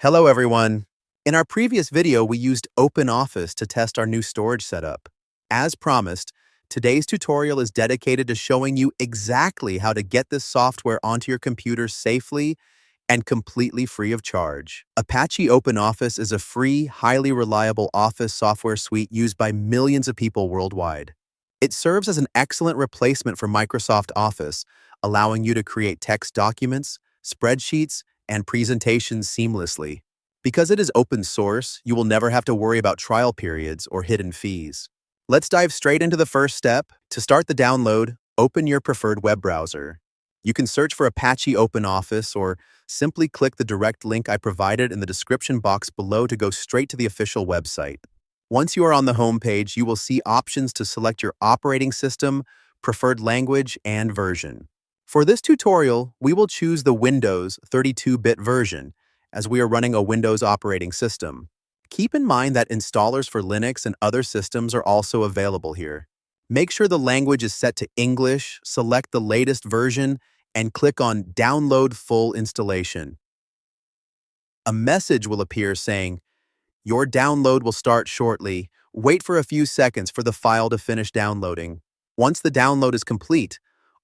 Hello everyone. In our previous video, we used OpenOffice to test our new storage setup. As promised, today's tutorial is dedicated to showing you exactly how to get this software onto your computer safely and completely free of charge. Apache OpenOffice is a free, highly reliable Office software suite used by millions of people worldwide. It serves as an excellent replacement for Microsoft Office, allowing you to create text documents, spreadsheets, and presentations seamlessly. Because it is open source, you will never have to worry about trial periods or hidden fees. Let's dive straight into the first step. To start the download, open your preferred web browser. You can search for Apache OpenOffice or simply click the direct link I provided in the description box below to go straight to the official website. Once you are on the home page, you will see options to select your operating system, preferred language, and version. For this tutorial, we will choose the Windows 32-bit version, as we are running a Windows operating system. Keep in mind that installers for Linux and other systems are also available here. Make sure the language is set to English, select the latest version, and click on Download Full Installation. A message will appear saying, "Your download will start shortly. Wait for a few seconds for the file to finish downloading." Once the download is complete,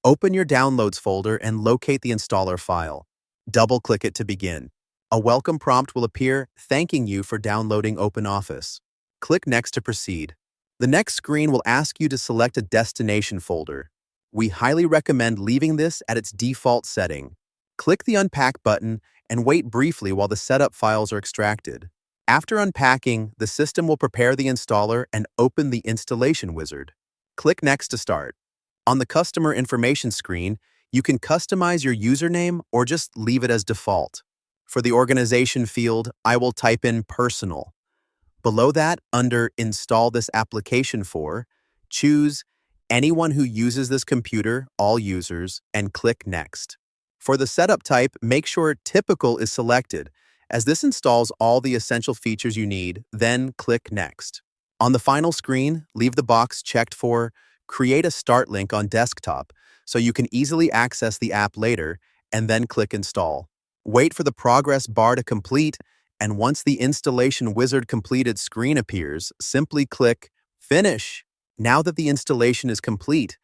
open your Downloads folder and locate the installer file. Double-click it to begin. A welcome prompt will appear thanking you for downloading OpenOffice. Click Next to proceed. The next screen will ask you to select a destination folder. We highly recommend leaving this at its default setting. Click the Unpack button and wait briefly while the setup files are extracted. After unpacking, the system will prepare the installer and open the installation wizard. Click Next to start. On the customer information screen, you can customize your username or just leave it as default. For the organization field, I will type in personal. Below that, under Install this application for, choose anyone who uses this computer, all users, and click Next. For the setup type, make sure Typical is selected, as this installs all the essential features you need, then click Next. On the final screen, leave the box checked for Create a start link on desktop so you can easily access the app later, and then click Install. Wait for the progress bar to complete, and once the installation wizard completed screen appears, simply click Finish. Now that the installation is complete,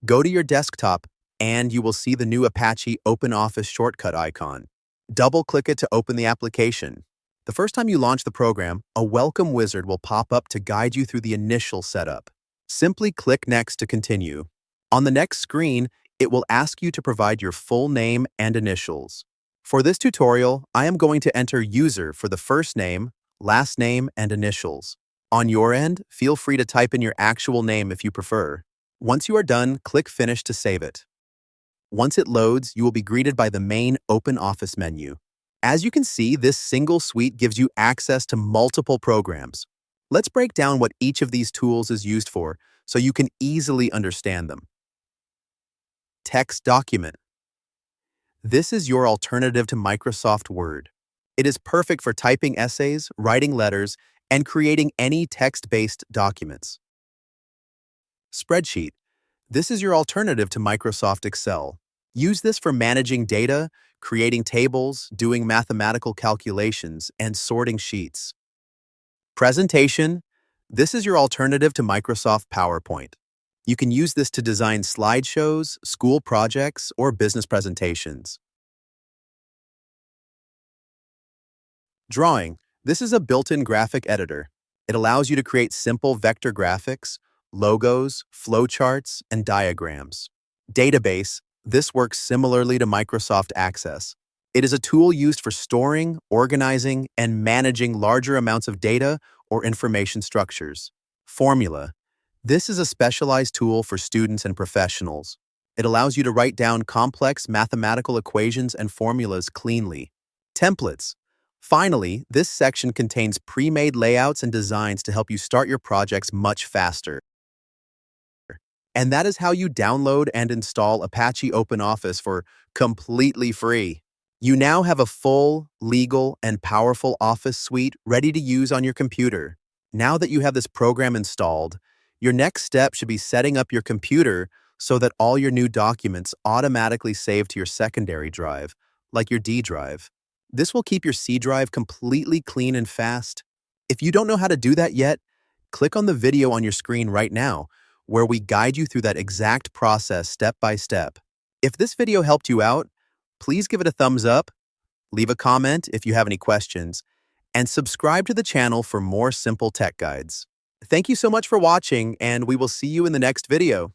go to your desktop and you will see the new Apache OpenOffice shortcut icon. Double-click it to open the application. The first time you launch the program, a welcome wizard will pop up to guide you through the initial setup. Simply click Next to continue. On the next screen, it will ask you to provide your full name and initials. For this tutorial, I am going to enter user for the first name, last name, and initials. On your end, feel free to type in your actual name if you prefer. Once you are done, click Finish to save it. Once it loads, you will be greeted by the main OpenOffice menu. As you can see, this single suite gives you access to multiple programs. Let's break down what each of these tools is used for so you can easily understand them. Text document. This is your alternative to Microsoft Word. It is perfect for typing essays, writing letters, and creating any text-based documents. Spreadsheet. This is your alternative to Microsoft Excel. Use this for managing data, creating tables, doing mathematical calculations, and sorting sheets. Presentation. This is your alternative to Microsoft PowerPoint. You can use this to design slideshows, school projects, or business presentations. Drawing. This is a built-in graphic editor. It allows you to create simple vector graphics, logos, flowcharts, and diagrams. Database. This works similarly to Microsoft Access. It is a tool used for storing, organizing, and managing larger amounts of data or information structures. Formula. This is a specialized tool for students and professionals. It allows you to write down complex mathematical equations and formulas cleanly. Templates. Finally, this section contains pre-made layouts and designs to help you start your projects much faster. And that is how you download and install Apache OpenOffice for completely free. You now have a full, legal, and powerful Office suite ready to use on your computer. Now that you have this program installed, your next step should be setting up your computer so that all your new documents automatically save to your secondary drive, like your D drive. This will keep your C drive completely clean and fast. If you don't know how to do that yet, click on the video on your screen right now, where we guide you through that exact process step by step. If this video helped you out, please give it a thumbs up, leave a comment if you have any questions, and subscribe to the channel for more simple tech guides. Thank you so much for watching, and we will see you in the next video.